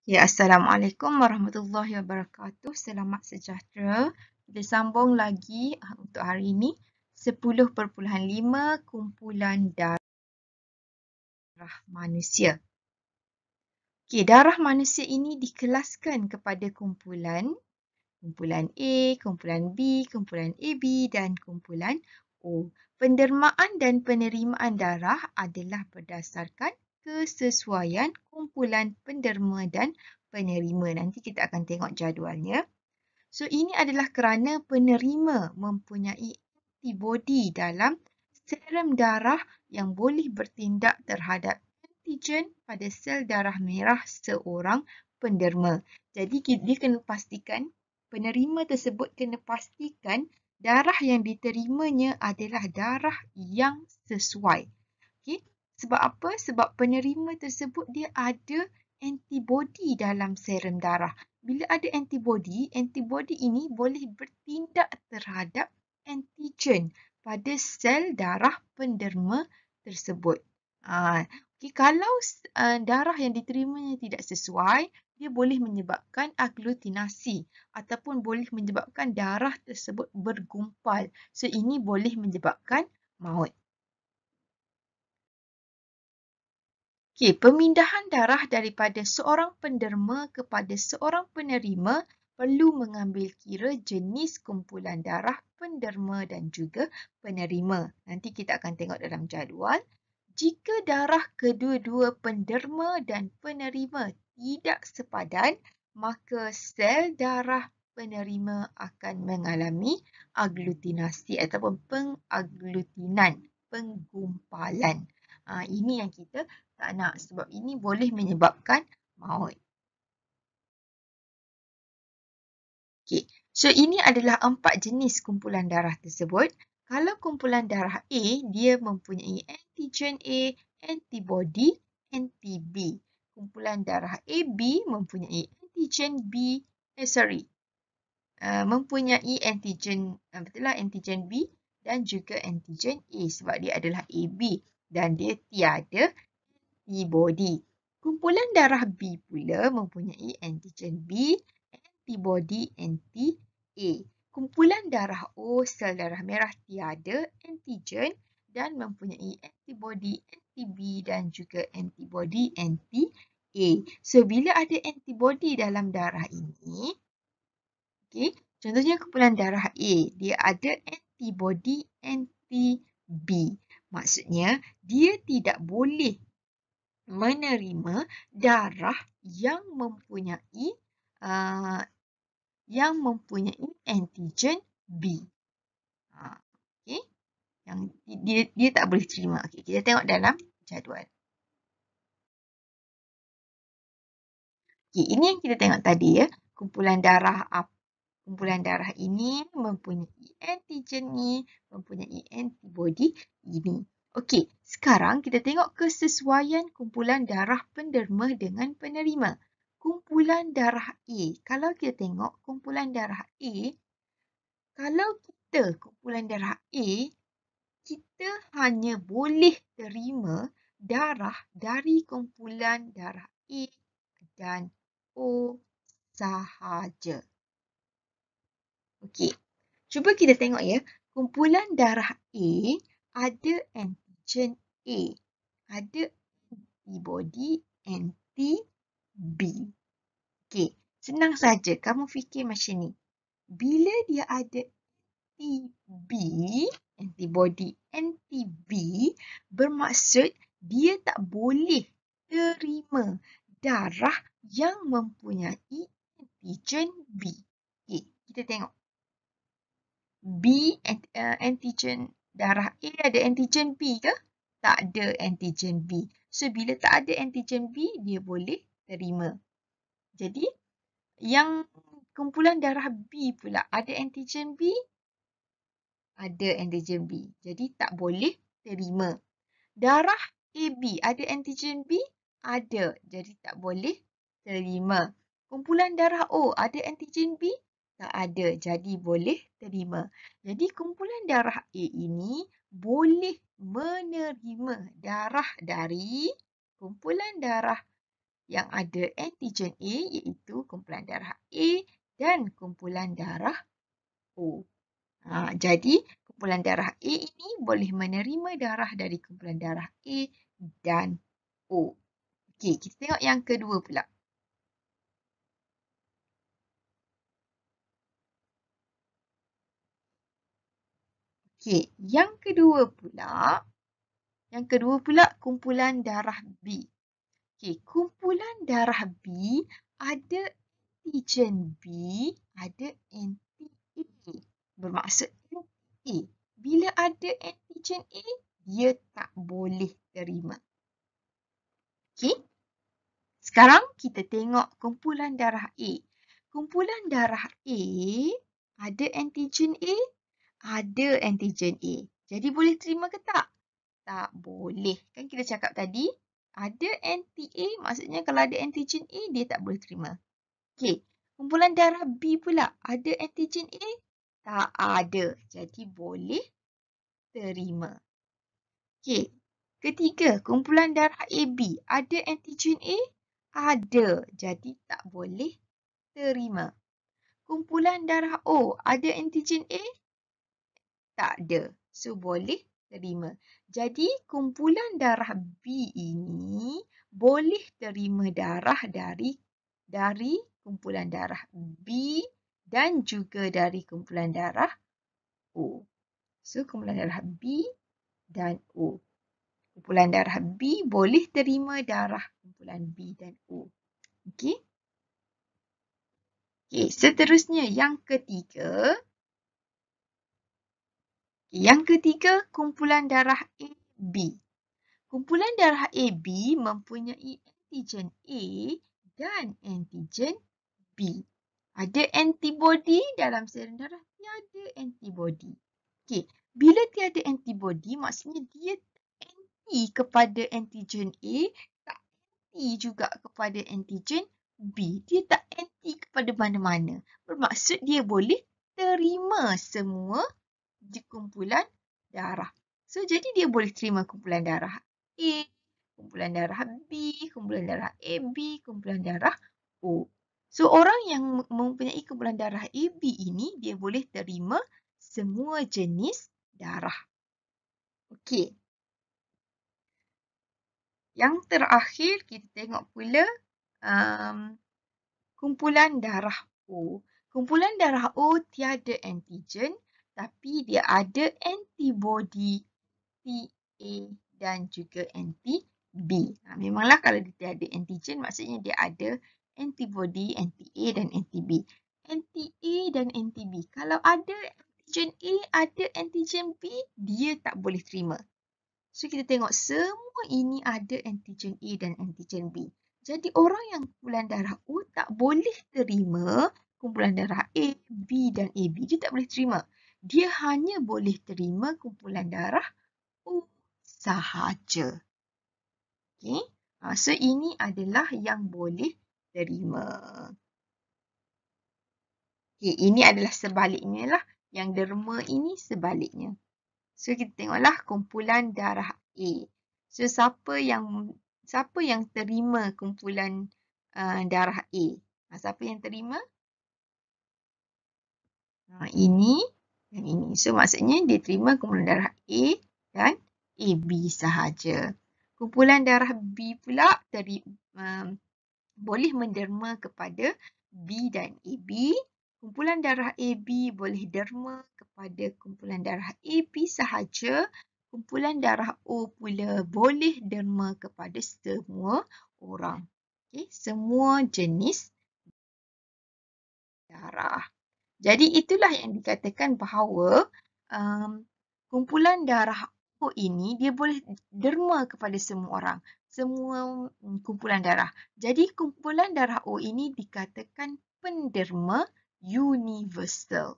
Ya, Assalamualaikum warahmatullahi wabarakatuh. Selamat sejahtera. Kita sambung lagi untuk hari ini 10.5 kumpulan darah manusia. Okey, darah manusia ini dikelaskan kepada kumpulan A, kumpulan B, kumpulan AB dan kumpulan O. Pendermaan dan penerimaan darah adalah berdasarkan kesesuaian kumpulan penderma dan penerima. Nanti kita akan tengok jadualnya. So, ini adalah kerana penerima mempunyai antibodi dalam serum darah yang boleh bertindak terhadap antigen pada sel darah merah seorang penderma. Jadi, dia kena pastikan, penerima tersebut kena pastikan darah yang diterimanya adalah darah yang sesuai. Okay? Sebab apa? Sebab penerima tersebut dia ada antibodi dalam serum darah. Bila ada antibodi, antibodi ini boleh bertindak terhadap antigen pada sel darah penderma tersebut. Okay, kalau darah yang diterimanya tidak sesuai, dia boleh menyebabkan aglutinasi ataupun boleh menyebabkan darah tersebut bergumpal. So, ini boleh menyebabkan maut. Okey, pemindahan darah daripada seorang penderma kepada seorang penerima perlu mengambil kira jenis kumpulan darah penderma dan juga penerima. Nanti kita akan tengok dalam jadual. Jika darah kedua-dua penderma dan penerima tidak sepadan, maka sel darah penerima akan mengalami aglutinasi ataupun pengaglutinan, penggumpalan. Ini yang kita tak nak sebab ini boleh menyebabkan maut. Okey, so ini adalah 4 jenis kumpulan darah tersebut. Kalau kumpulan darah A, dia mempunyai antigen A, antibody, anti-B. Kumpulan darah AB mempunyai antigen B, mempunyai antigen, betul lah, antigen B dan juga antigen A sebab dia adalah AB dan dia tiada antibody. Kumpulan darah B pula mempunyai antigen B, antibody anti-A. Kumpulan darah O, sel darah merah tiada antigen dan mempunyai antibody anti-B dan juga antibody anti-A. So, bila ada antibody dalam darah ini, okay, contohnya kumpulan darah A, dia ada antibody anti-B. Maksudnya, dia tidak boleh menerima darah yang mempunyai antigen B. Okey, yang dia tak boleh terima. Okey, kita tengok dalam jadual. Okey, ini yang kita tengok tadi ya. Kumpulan darah ini mempunyai antigen ni, mempunyai antibody ini. Okey, sekarang kita tengok kesesuaian kumpulan darah penderma dengan penerima. Kumpulan darah A. Kalau kita tengok kumpulan darah A, kalau kita kumpulan darah A, kita hanya boleh terima darah dari kumpulan darah A dan O sahaja. Okey, cuba kita tengok ya. Kumpulan darah A ada antigen A. Ada antibody anti-B. Okey, senang saja. Kamu fikir macam ni. Bila dia ada anti-B, antibody anti-B, bermaksud dia tak boleh terima darah yang mempunyai antigen B. Okey, kita tengok. Antigen darah A ada antigen B ke? Tak ada antigen B. So, bila tak ada antigen B, dia boleh terima. Jadi, yang kumpulan darah B pula ada antigen B? Ada antigen B. Jadi, tak boleh terima. Darah AB ada antigen B? Ada. Jadi, tak boleh terima. Kumpulan darah O ada antigen B? Tak ada. Jadi, boleh terima. Jadi, kumpulan darah A ini boleh menerima darah dari kumpulan darah yang ada antigen A iaitu kumpulan darah A dan kumpulan darah O. Jadi kumpulan darah A ini boleh menerima darah dari kumpulan darah A dan O. Okey, kita tengok yang kedua pula. Okey, yang kedua pula kumpulan darah B. Okey, kumpulan darah B ada antigen B, ada anti-A. Bermaksud anti-A. Bila ada antigen A, dia tak boleh terima. Okey. Sekarang kita tengok kumpulan darah A. Kumpulan darah A ada antigen A, ada antigen A. Jadi boleh terima ke tak? Tak boleh. Kan kita cakap tadi, ada anti-A, maksudnya kalau ada antigen A, dia tak boleh terima. Okey, kumpulan darah B pula, ada antigen A? Tak ada. Jadi boleh terima. Okey, ketiga, kumpulan darah AB, ada antigen A? Ada. Jadi tak boleh terima. Kumpulan darah O, ada antigen A? Tak ada. So, boleh terima. Jadi, kumpulan darah B ini boleh terima darah dari kumpulan darah B dan juga dari kumpulan darah O. So, kumpulan darah B dan O. Kumpulan darah B boleh terima darah kumpulan B dan O. Okey. Okey, seterusnya yang ketiga. Yang ketiga, kumpulan darah AB. Kumpulan darah AB mempunyai antigen A dan antigen B. Ada antibodi dalam serum darah, tiada antibodi. Okey, bila tiada antibodi, maksudnya dia anti kepada antigen A, tak anti juga kepada antigen B. Dia tak anti kepada mana-mana. Bermaksud dia boleh terima semua di kumpulan darah. So, jadi dia boleh terima kumpulan darah A, kumpulan darah B, kumpulan darah AB, kumpulan darah O. So, orang yang mempunyai kumpulan darah AB ini, dia boleh terima semua jenis darah. Okey. Yang terakhir, kita tengok pula kumpulan darah O. Kumpulan darah O tiada antigen, tapi dia ada antibodi anti-A dan juga anti-B. Memanglah kalau dia tiada antigen, maksudnya dia ada antibodi anti-A dan anti-B. Anti-A dan anti-B. Kalau ada antigen A, ada antigen B, dia tak boleh terima. So, kita tengok semua ini ada antigen A dan antigen B. Jadi, orang yang kumpulan darah O tak boleh terima kumpulan darah A, B dan AB. Dia tak boleh terima. Dia hanya boleh terima kumpulan darah O sahaja. Okey. So, ini adalah yang boleh terima. Okey, ini adalah sebaliknya lah. Yang derma ini sebaliknya. So, kita tengoklah kumpulan darah A. So, siapa yang terima kumpulan darah A? Siapa yang terima? Ini dan ini. So, maksudnya dia terima kumpulan darah A dan AB sahaja. Kumpulan darah B pula boleh menderma kepada B dan AB. Kumpulan darah AB boleh derma kepada kumpulan darah AB sahaja. Kumpulan darah O pula boleh derma kepada semua orang. Okay, semua jenis darah. Jadi itulah yang dikatakan bahawa kumpulan darah O ini dia boleh derma kepada semua orang. Semua kumpulan darah. Jadi kumpulan darah O ini dikatakan penderma universal.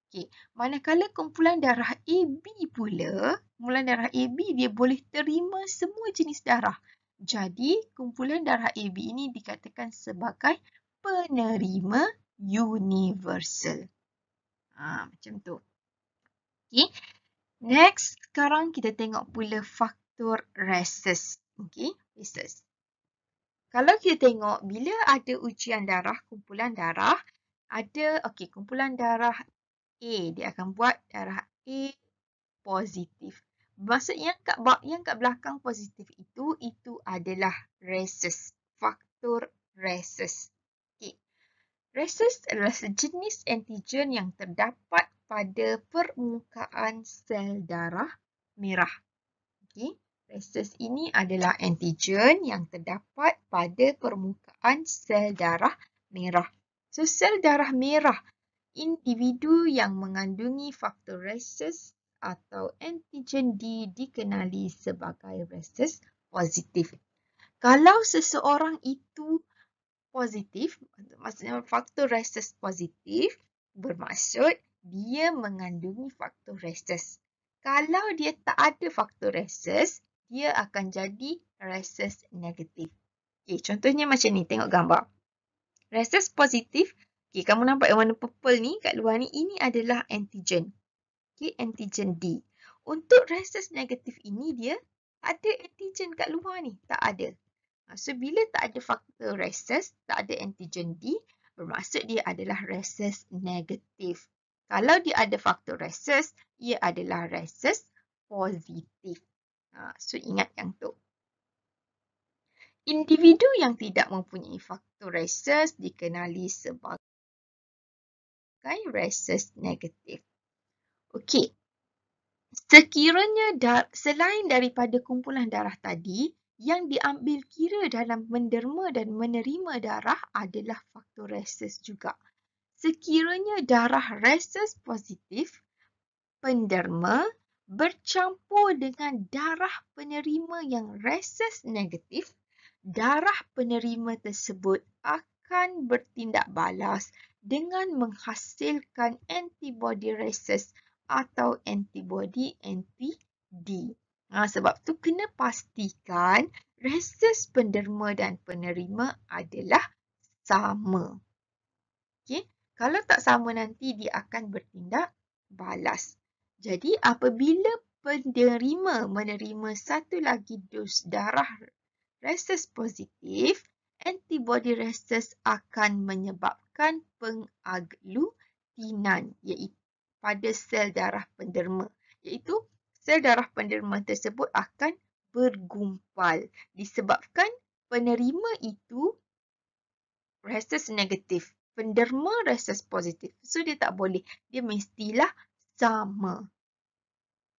Okey, manakala kumpulan darah AB pula, kumpulan darah AB dia boleh terima semua jenis darah. Jadi kumpulan darah AB ini dikatakan sebagai penerima universal. Macam tu. Okey. Next, sekarang kita tengok pula faktor rhesus. Okey, rhesus. Kalau kita tengok bila ada ujian darah, kumpulan darah, ada kumpulan darah A, dia akan buat darah A positif. Maksud yang kat belakang positif itu adalah rhesus, faktor rhesus. Okey. Rhesus adalah sejenis antigen yang terdapat pada permukaan sel darah merah. Okey. Rhesus ini adalah antigen yang terdapat pada permukaan sel darah merah. So, sel darah merah, individu yang mengandungi faktor rhesus atau antigen D dikenali sebagai rhesus positif. Kalau seseorang itu positif, maksudnya faktor rhesus positif, bermaksud dia mengandungi faktor rhesus. Kalau dia tak ada faktor rhesus, dia akan jadi rhesus negatif. Okay, contohnya macam ni, tengok gambar. Rhesus positif, okay, kamu nampak yang warna purple ni kat luar ni, ini adalah antigen. Okay, antigen D. Untuk rhesus negatif ini, dia ada antigen kat luar ni, tak ada. So, bila tak ada faktor rhesus, tak ada antigen D, bermaksud dia adalah rhesus negatif. Kalau dia ada faktor rhesus, ia adalah rhesus positif. So, ingat yang tu. Individu yang tidak mempunyai faktor rhesus dikenali sebagai rhesus negatif. Okey. Sekiranya selain daripada kumpulan darah tadi, yang diambil kira dalam menderma dan menerima darah adalah faktor rhesus juga. Sekiranya darah rhesus positif, penderma bercampur dengan darah penerima yang rhesus negatif, darah penerima tersebut akan bertindak balas dengan menghasilkan antibodi rhesus atau antibodi anti-D. Sebab tu kena pastikan rhesus penderma dan penerima adalah sama. Okay? Kalau tak sama nanti dia akan bertindak balas. Jadi apabila penerima menerima satu lagi dos darah rhesus positif, antibodi rhesus akan menyebabkan pengaglutinan iaitu pada sel darah penderma, iaitu sel darah penderma tersebut akan bergumpal disebabkan penerima itu rhesus negatif, penderma rhesus positif. So dia tak boleh, dia mestilah sama.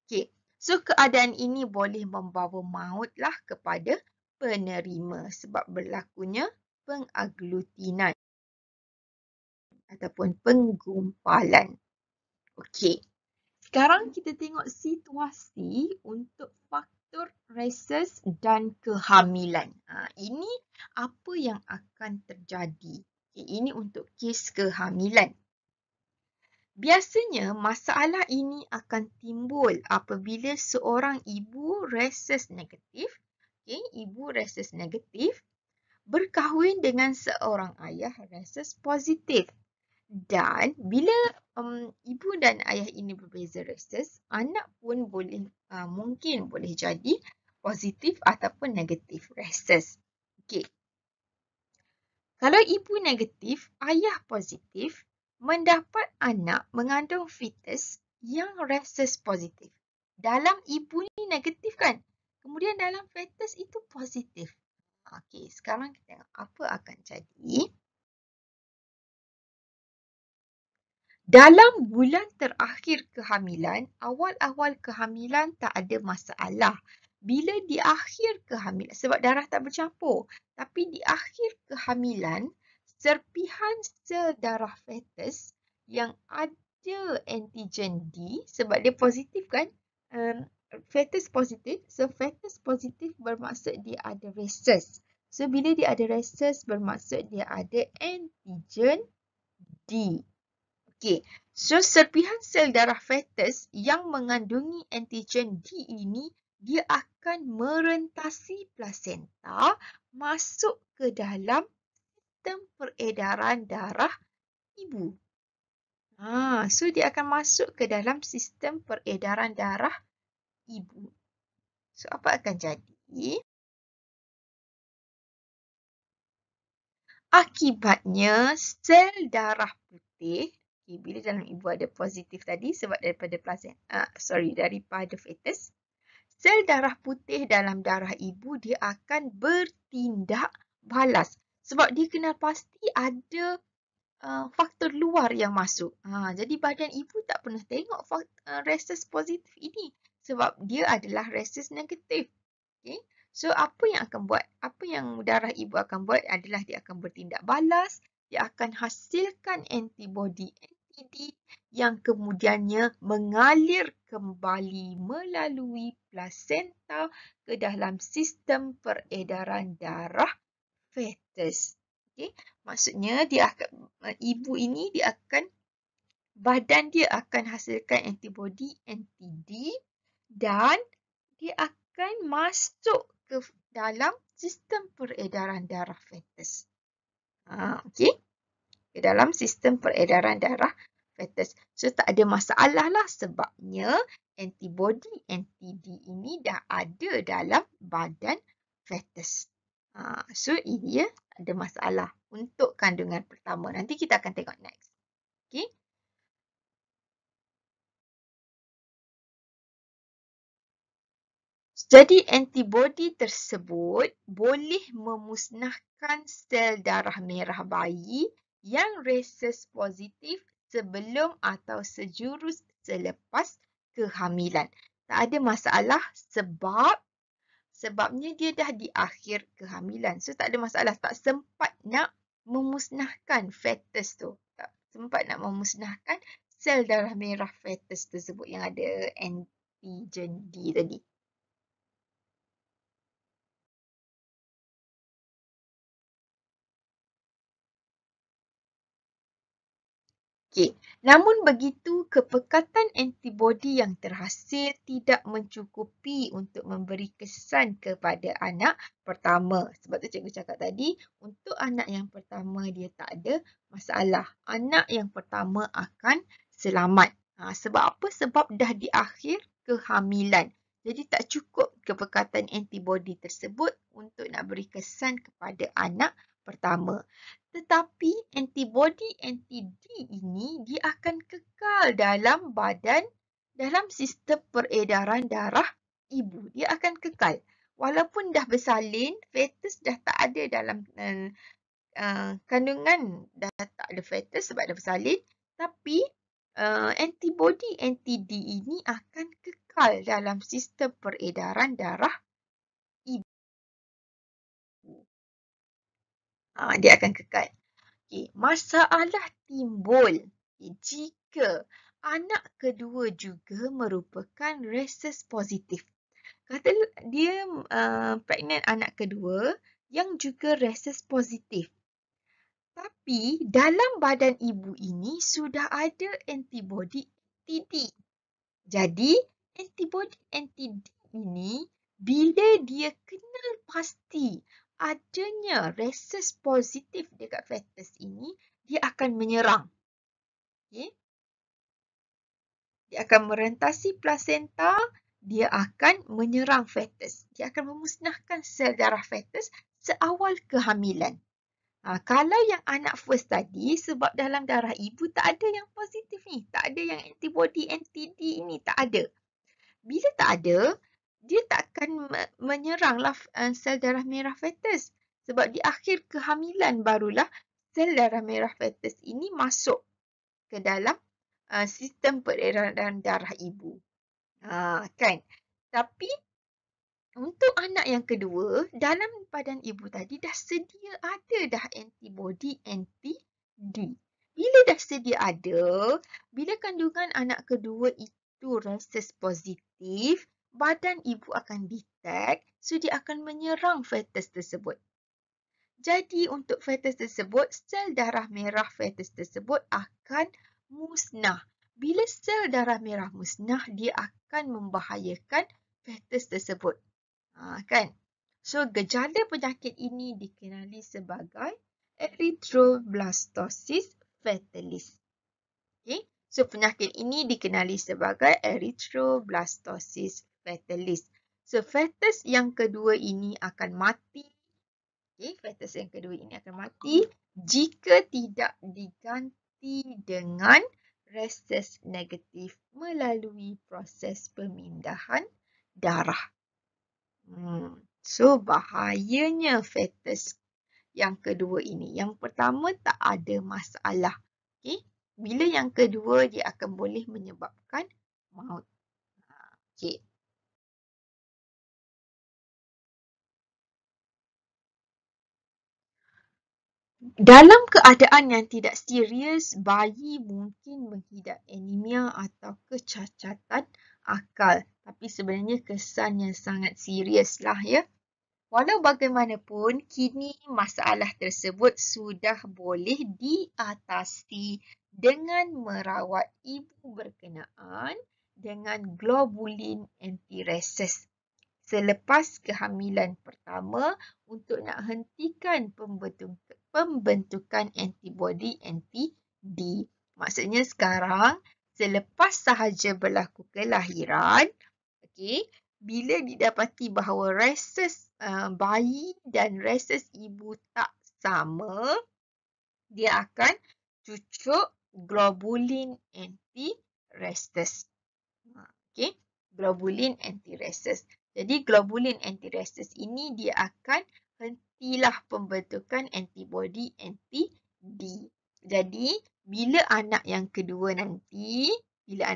Okey. So, keadaan ini boleh membawa mautlah kepada penerima sebab berlakunya pengaglutinan ataupun penggumpalan. Okey. Sekarang kita tengok situasi untuk faktor rhesus dan kehamilan. Ini apa yang akan terjadi. Okay, ini untuk kes kehamilan. Biasanya masalah ini akan timbul apabila seorang ibu rhesus negatif, ibu rhesus negatif berkahwin dengan seorang ayah rhesus positif. Dan bila ibu dan ayah ini berbeza rhesus, anak pun mungkin boleh jadi positif ataupun negatif rhesus. Okey. Kalau ibu negatif, ayah positif, mendapat anak mengandung fetus yang rhesus positif. Dalam ibu ni negatif kan? Kemudian dalam fetus itu positif. Okey, sekarang kita tengok apa akan jadi. Dalam bulan terakhir kehamilan, awal-awal kehamilan tak ada masalah. Bila di akhir kehamilan, sebab darah tak bercampur, tapi di akhir kehamilan, serpihan sel darah fetus yang ada antigen D, sebab dia positif kan, fetus positif, so fetus positif bermaksud dia ada rhesus. So bila dia ada rhesus bermaksud dia ada antigen D. Okey, so serpihan sel darah fetus yang mengandungi antigen D ini, dia akan merentasi plasenta masuk ke dalam sistem peredaran darah ibu. So dia akan masuk ke dalam sistem peredaran darah ibu. So apa akan jadi? Akibatnya, sel darah putih, bila dalam ibu ada positif tadi sebab daripada daripada fetus, sel darah putih dalam darah ibu dia akan bertindak balas sebab dia kenal pasti ada faktor luar yang masuk. Jadi badan ibu tak pernah tengok reses positif ini sebab dia adalah reses negatif. Okay? So apa yang darah ibu akan buat adalah dia akan bertindak balas, dia akan hasilkan antibody yang kemudiannya mengalir kembali melalui plasenta ke dalam sistem peredaran darah fetus. Okay? Maksudnya badan dia akan hasilkan antibody anti-D dan dia akan masuk ke dalam sistem peredaran darah fetus. Okay? Ke dalam sistem peredaran darah fetus. So, tak ada masalah lah sebabnya antibody anti-D ini dah ada dalam badan fetus. So, ini ya ada masalah untuk kandungan pertama. Nanti kita akan tengok next. Okay? Jadi antibody tersebut boleh memusnahkan sel darah merah bayi yang reses positif sebelum atau sejurus selepas kehamilan. Tak ada masalah sebabnya dia dah di akhir kehamilan. So tak ada masalah, tak sempat nak memusnahkan fetus tu. Tak sempat nak memusnahkan sel darah merah fetus tersebut yang ada antigen D tadi. Okay. Namun begitu, kepekatan antibody yang terhasil tidak mencukupi untuk memberi kesan kepada anak pertama. Sebab tu cikgu cakap tadi, untuk anak yang pertama dia tak ada masalah. Anak yang pertama akan selamat. Sebab apa? Sebab dah di akhir kehamilan. Jadi tak cukup kepekatan antibody tersebut untuk nak beri kesan kepada anak pertama. Tetapi antibody anti-D ini dia akan kekal dalam sistem peredaran darah ibu. Dia akan kekal. Walaupun dah bersalin, fetus dah tak ada dalam kandungan, dah tak ada fetus sebab dah bersalin. Tapi antibody anti-D ini akan kekal dalam sistem peredaran darah ibu. Dia akan kekal. Okay. Masalah timbul jika anak kedua juga merupakan reses positif. Kata dia pregnant anak kedua yang juga reses positif. Tapi dalam badan ibu ini sudah ada antibody anti-D. Jadi antibody anti-D ini bila dia kenal pasti adanya reses positif dekat fetus ini, dia akan menyerang. Okay? Dia akan merentasi plasenta, dia akan menyerang fetus. Dia akan memusnahkan sel darah fetus seawal kehamilan. Kalau yang anak first tadi, sebab dalam darah ibu tak ada yang positif ni. Tak ada yang antibody anti-D ini. Tak ada. Bila tak ada, dia tak akan menyeranglah sel darah merah fetus. Sebab di akhir kehamilan barulah sel darah merah fetus ini masuk ke dalam sistem peredaran darah ibu. Kan? Tapi untuk anak yang kedua, dalam badan ibu tadi dah sedia ada dah antibody anti-D. Bila dah sedia ada, bila kandungan anak kedua itu reses positif, badan ibu akan detect, so dia akan menyerang fetus tersebut. Jadi untuk fetus tersebut, sel darah merah fetus tersebut akan musnah. Bila sel darah merah musnah, dia akan membahayakan fetus tersebut. Kan? So, gejala penyakit ini dikenali sebagai erythroblastosis fetalis. Okay? So, penyakit ini dikenali sebagai erythroblastosis fetalis. So, fetus yang kedua ini akan mati Okey, fetus yang kedua ini akan mati jika tidak diganti dengan reses negatif melalui proses pemindahan darah. So, bahayanya fetus yang kedua ini. Yang pertama tak ada masalah. Okey, bila yang kedua dia akan boleh menyebabkan maut. Okey. Dalam keadaan yang tidak serius, bayi mungkin mengidap anemia atau kecacatan akal. Tapi sebenarnya kesan yang sangat serius lah ya. Walau bagaimanapun, kini masalah tersebut sudah boleh diatasi dengan merawat ibu berkenaan dengan globulin anti-reses selepas kehamilan pertama untuk nak hentikan pembentukan antibody anti-D. Maksudnya sekarang, selepas sahaja berlaku kelahiran, okey, bila didapati bahawa reses bayi dan reses ibu tak sama, dia akan cucuk globulin anti-reses. Okey, globulin anti-reses. Jadi globulin anti-reses ini dia akan hentilah pembentukan antibody anti-D. Jadi bila anak yang kedua nanti, dia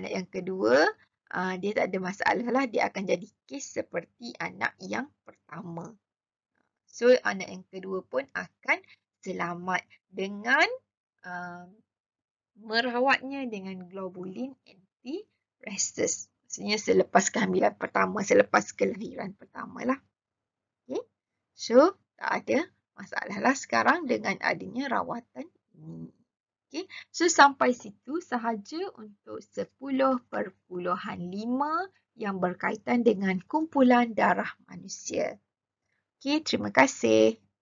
tak ada masalah lah, dia akan jadi kes seperti anak yang pertama. So anak yang kedua pun akan selamat dengan merawatnya dengan globulin anti-reses. Maksudnya selepas kehamilan pertama, selepas kelahiran pertama lah. Okay. So, tak ada masalah lah sekarang dengan adanya rawatan ini. Okay. So, sampai situ sahaja untuk 10.5 yang berkaitan dengan kumpulan darah manusia. Okay, terima kasih.